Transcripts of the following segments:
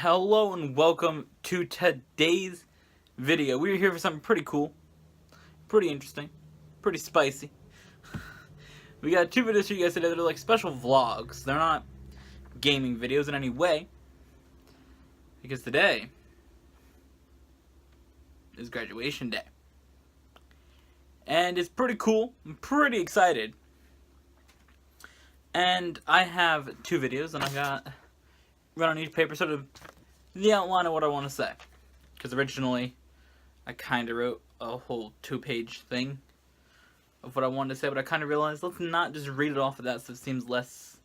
Hello and welcome to today's video. We're here for something pretty cool, pretty interesting, pretty spicy. We got two videos for you guys today that are like special vlogs. They're not gaming videos in any way, because today is graduation day. And it's pretty cool. I'm pretty excited. And I have two videos, and I got right on each paper sort of the outline of what I want to say. Because originally, I kind of wrote a whole 2-page thing of what I wanted to say, but I kind of realized, let's not just read it off of that so it seems less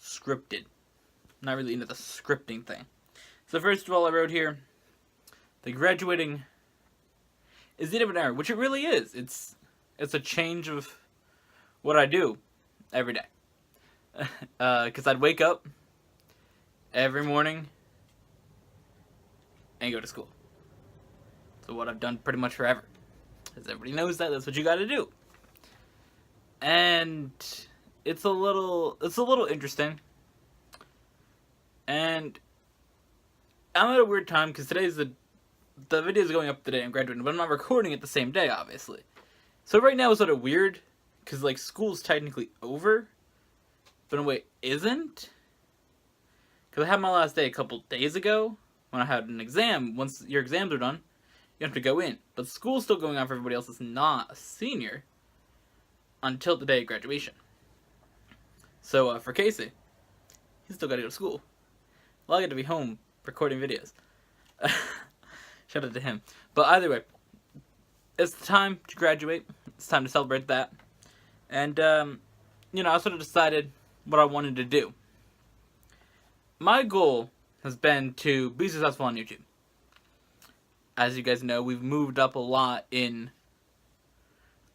scripted. Not really into the scripting thing. So first of all, I wrote here, the graduating is the end of an era, which it really is. It's a change of what I do every day. Because I'd wake up every morning and go to school. So what I've done pretty much forever. As everybody knows that's what you gotta do. And it's a little interesting. And I'm at a weird time because today's the video is going up today. I'm graduating, but I'm not recording it the same day, obviously. So right now is sort of weird because like school's technically over, but in a way it isn't. Because I had my last day a couple days ago when I had an exam. Once your exams are done, you have to go in. But school's still going on for everybody else that's not a senior until the day of graduation. So for Casey, he's still got to go to school. Well, I get to be home recording videos. Shout out to him. But either way, it's time to graduate. It's time to celebrate that. And, I sort of decided what I wanted to do. My goal has been to be successful on YouTube. As you guys know, we've moved up a lot in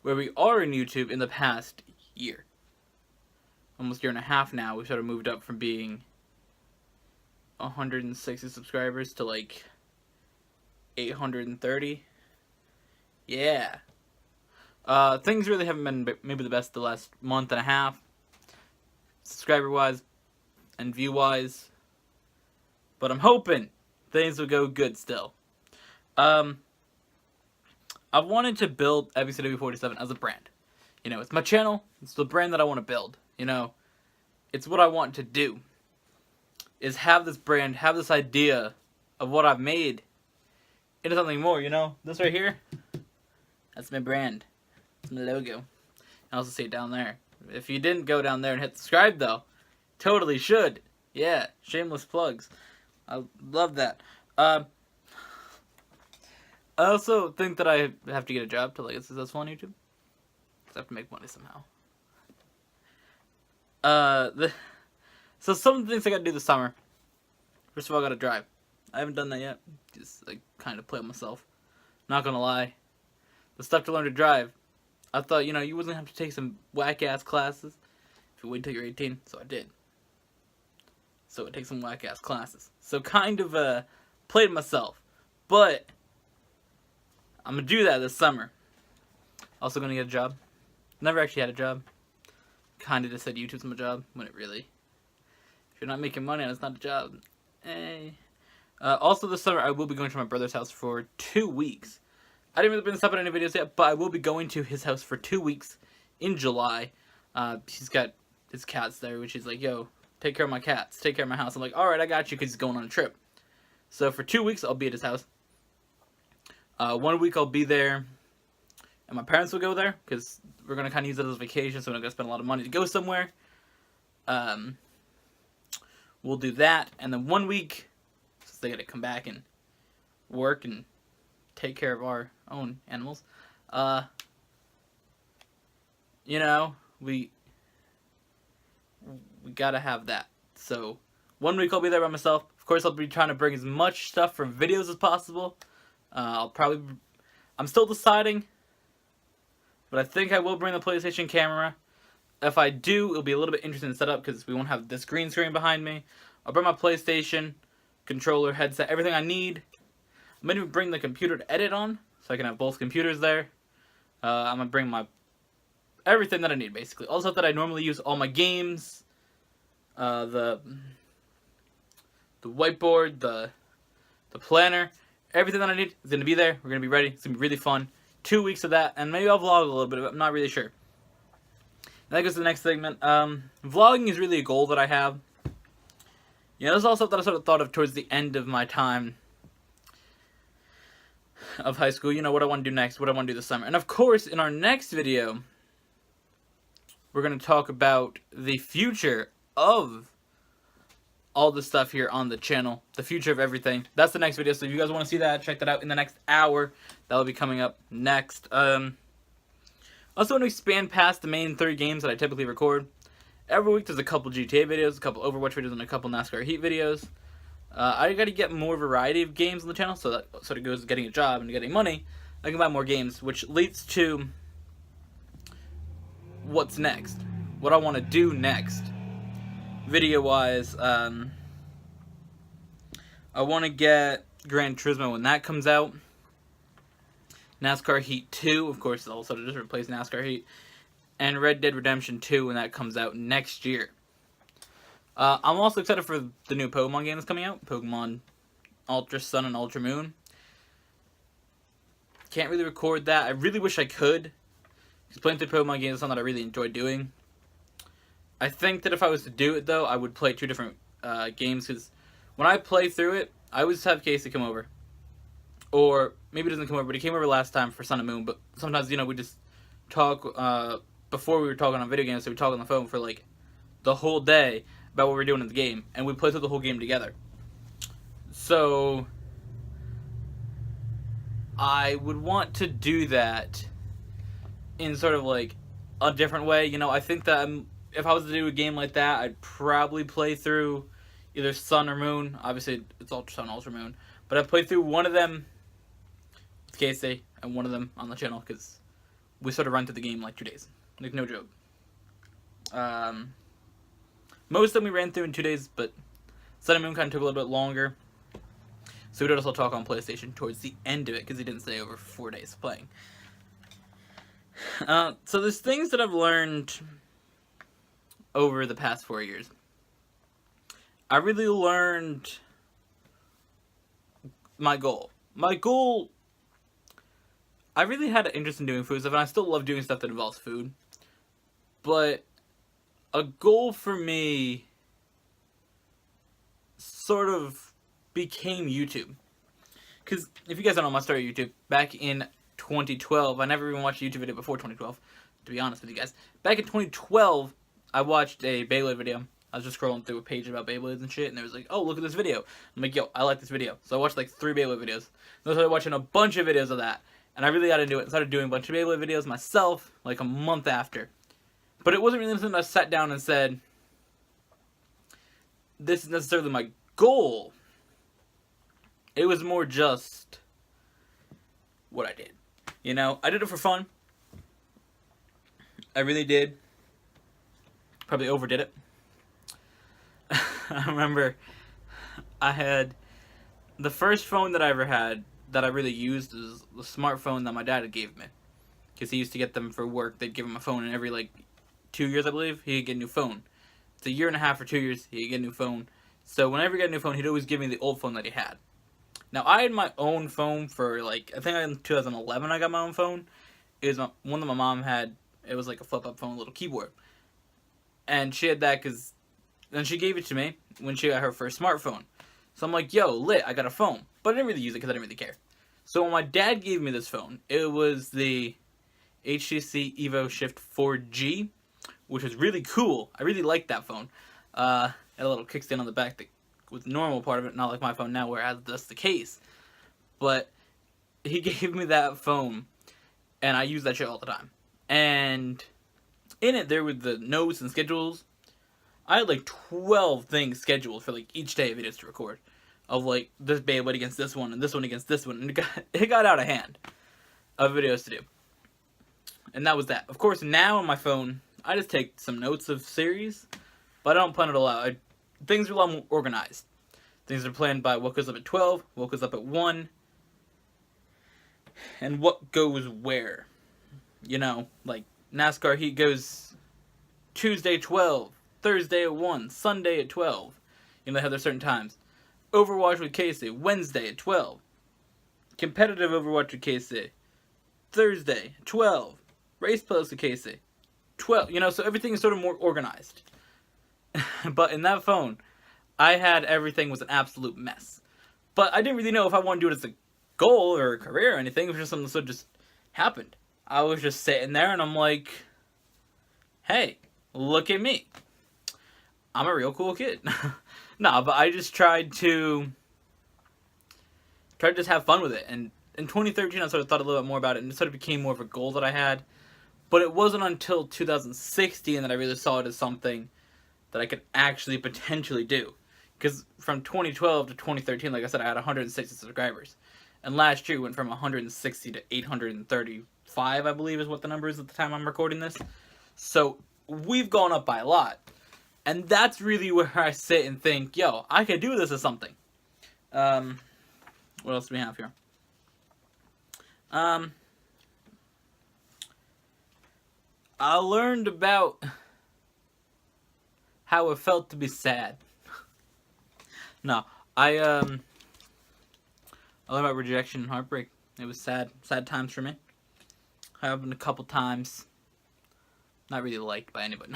where we are in YouTube in the past year. Almost year and a half now, we've sort of moved up from being 160 subscribers to like 830. Yeah. Things really haven't been maybe the best the last month and a half. Subscriber-wise and view-wise. But I'm hoping things will go good still. I wanted to build FBCW47 as a brand. It's my channel. It's the brand that I want to build. It's what I want to do. Is have this brand, have this idea of what I've made into something more, This right here, that's my brand. It's my logo. I also see it down there. If you didn't go down there and hit subscribe, though, totally should. Yeah, shameless plugs. I love that. I also think that I have to get a job to get successful on YouTube. Because I have to make money somehow. So some of the things I gotta do this summer. First of all, I gotta drive. I haven't done that yet. Just kind of play with myself. Not gonna lie. The stuff to learn to drive. I thought, you wasn't have to take some whack-ass classes if you wait until you're 18. So I did. So it takes some whack-ass classes. So kind of played myself. But I'm going to do that this summer. Also going to get a job. Never actually had a job. Kind of just said YouTube's my job. When it really, if you're not making money and it's not a job. Also this summer I will be going to my brother's house for 2 weeks. I didn't really bring this up in any videos yet, but I will be going to his house for 2 weeks in July. He's got his cats there, which he's like, yo, take care of my cats, take care of my house. I'm like, alright, I got you, because he's going on a trip. So for 2 weeks, I'll be at his house. 1 week I'll be there, and my parents will go there, because we're going to kind of use it as a vacation, so we're not going to spend a lot of money to go somewhere. We'll do that, and then 1 week, since they got to come back and work and take care of our own animals, we gotta have that. So 1 week I'll be there by myself. Of course, I'll be trying to bring as much stuff for videos as possible. I'm still deciding, but I think I will bring the PlayStation camera. If I do, it'll be a little bit interesting to set up because we won't have this green screen behind me. I'll bring my PlayStation, controller, headset, everything I need. I'm going to bring the computer to edit on, so I can have both computers there. I'm going to bring everything that I need, basically. All the stuff that I normally use, all my games, the the whiteboard, the planner, everything that I need is going to be there. We're going to be ready. It's going to be really fun. 2 weeks of that, and maybe I'll vlog a little bit of it. I'm not really sure. And that goes to the next segment. Vlogging is really a goal that I have. You know, this is all stuff that I sort of thought of towards the end of my time of high school. You know, what I want to do next, what I want to do this summer. And of course, in our next video, we're going to talk about the future of all the stuff here on the channel. The future of everything. That's the next video. So if you guys want to see that, check that out in the next hour. That will be coming up next. Also want to expand past the main 3 games that I typically record. Every week there's a couple GTA videos, a couple Overwatch videos, and a couple NASCAR Heat videos. I got to get more variety of games on the channel, so that sort of goes getting a job and getting money. I can buy more games, which leads to what's next. What I want to do next. Video-wise, I want to get Gran Turismo when that comes out. NASCAR Heat 2, of course, also to just replace NASCAR Heat. And Red Dead Redemption 2 when that comes out next year. I'm also excited for the new Pokemon game that's coming out. Pokemon Ultra Sun and Ultra Moon. Can't really record that. I really wish I could. Because playing through Pokemon games is something that I really enjoy doing. I think that if I was to do it, though, I would play 2 different games. Because when I play through it, I always have Casey come over. Or maybe he doesn't come over, but he came over last time for Sun and Moon. But sometimes, you know, we just talk. Before we were talking on video games, so we talk on the phone for like the whole day about what we're doing in the game. And we play through the whole game together. So I would want to do that in sort of like a different way. You know, I think that if I was to do a game like that, I'd probably play through either Sun or Moon. Obviously, it's Ultra Sun, Ultra Moon. But I'd play through one of them with Casey and one of them on the channel because we sort of run through the game in like 2 days. Like, no joke. Most of them we ran through in 2 days, but Sun and Moon kind of took a little bit longer. So we did also talk on PlayStation towards the end of it because he didn't stay over for 4 days playing. So there's things that I've learned over the past 4 years. I really learned my goal. My goal, I really had an interest in doing food stuff, and I still love doing stuff that involves food. But a goal for me sort of became YouTube. Because if you guys don't know my story of YouTube, back in 2012, I never even watched a YouTube video before 2012, to be honest with you guys. Back in 2012, I watched a Beyblade video. I was just scrolling through a page about Beyblades and shit, and there was like, oh, look at this video. I'm like, yo, I like this video. So I watched like 3 Beyblade videos. Then I started watching a bunch of videos of that. And I really got into it. I started doing a bunch of Beyblade videos myself, like a month after. But it wasn't really something I sat down and said, this is necessarily my goal. It was more just what I did. You know, I did it for fun. I really did. Probably overdid it. I remember I had the first phone that I ever had that I really used was the smartphone that my dad had gave me. Because he used to get them for work. They'd give him a phone, and every, like, 2 years, I believe, he'd get a new phone. It's a year and a half or 2 years, he'd get a new phone. So whenever he got a new phone, he'd always give me the old phone that he had. Now, I had my own phone for, like, I think in 2011 I got my own phone. It was one that my mom had. It was like a flip-up phone, a little keyboard. And she had that because then she gave it to me when she got her first smartphone. So I'm like, yo, lit, I got a phone. But I didn't really use it because I didn't really care. So when my dad gave me this phone, it was the HTC Evo Shift 4G, which was really cool. I really liked that phone. Had a little kickstand on the back that was the normal part of it, not like my phone now where it has just the case. But he gave me that phone, and I use that shit all the time. And in it, there were the notes and schedules. I had like 12 things scheduled for like each day of videos to record. Of like this Beyblade against this one and this one against this one. And it got out of hand of videos to do. And that was that. Of course, now on my phone, I just take some notes of series. But I don't plan it all out. Things are a lot more organized. Things are planned by what goes up at 12, what goes up at 1, and what goes where. You know, like NASCAR Heat goes Tuesday 12, Thursday at 1, Sunday at 12. You know, they have their certain times. Overwatch with Casey, Wednesday at 12. Competitive Overwatch with Casey, Thursday, 12. Race Plus with Casey, 12. You know, so everything is sort of more organized. But in that phone, I had everything was an absolute mess. But I didn't really know if I wanted to do it as a goal or a career or anything. It was just something that sort of just happened. I was just sitting there and I'm like, hey, look at me. I'm a real cool kid. Nah, but I just tried to just have fun with it. And in 2013, I sort of thought a little bit more about it, and it sort of became more of a goal that I had. But it wasn't until 2016 that I really saw it as something that I could actually potentially do. Because from 2012 to 2013, like I said, I had 160 subscribers. And last year, it went from 160 to 835, I believe is what the number is at the time I'm recording this. So we've gone up by a lot. And that's really where I sit and think, yo, I could do this as something. What else do we have here? I learned about how it felt to be sad. No, I learned about rejection and heartbreak. It was sad times for me. Happened a couple times. Not really liked by anybody.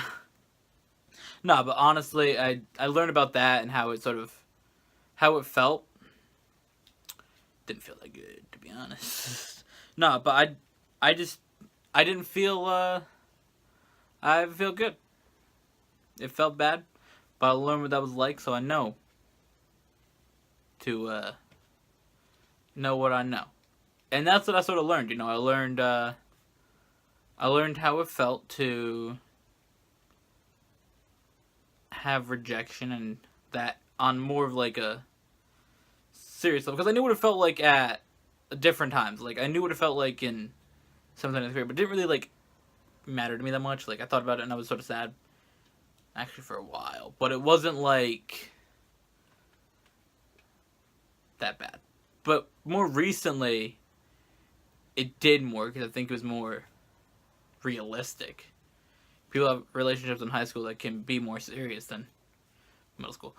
No, but honestly, I learned about that and how it felt. Didn't feel that good, to be honest. No, but I didn't feel I feel good. It felt bad, but I learned what that was like, so I know to know what I know. And that's what I sort of learned, you know. I learned how it felt to have rejection, and that on more of like a serious level, because I knew what it felt like at different times. Like I knew what it felt like in 7th and 8th grade, but it didn't really like matter to me that much. Like I thought about it and I was sort of sad actually for a while, but it wasn't like that bad. But more recently it did more, because I think it was more realistic. People have relationships in high school that can be more serious than middle school.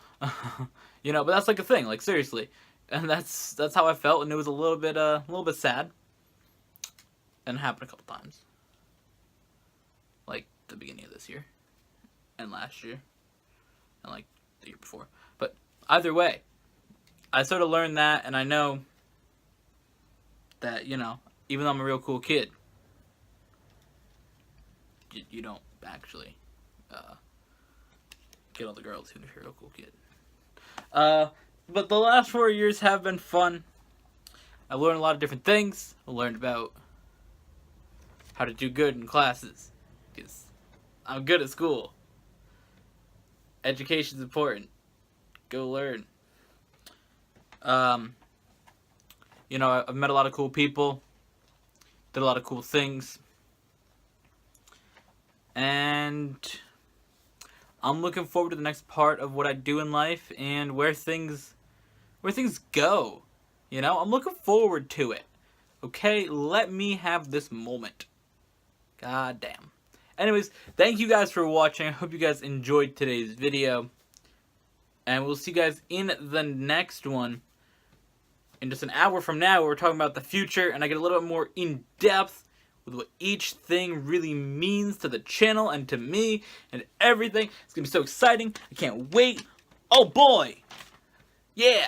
You know, but that's like a thing, like seriously. And that's how I felt, and it was a little bit sad. And it happened a couple times. Like the beginning of this year. And last year. And like the year before. But either way, I sort of learned that, and I know that, you know, even though I'm a real cool kid, you don't actually get all the girls even if you're a real cool kid. But the last 4 years have been fun. I learned a lot of different things. I learned about how to do good in classes, because I'm good at school. Education's important. Go learn. You know, I've met a lot of cool people. Did a lot of cool things. And I'm looking forward to the next part of what I do in life and where things go. You know, I'm looking forward to it. Okay, let me have this moment. God damn. Anyways, thank you guys for watching. I hope you guys enjoyed today's video. And we'll see you guys in the next one. In just an hour from now, we're talking about the future, and I get a little bit more in-depth with what each thing really means to the channel and to me and everything. It's going to be so exciting. I can't wait. Oh boy. Yeah.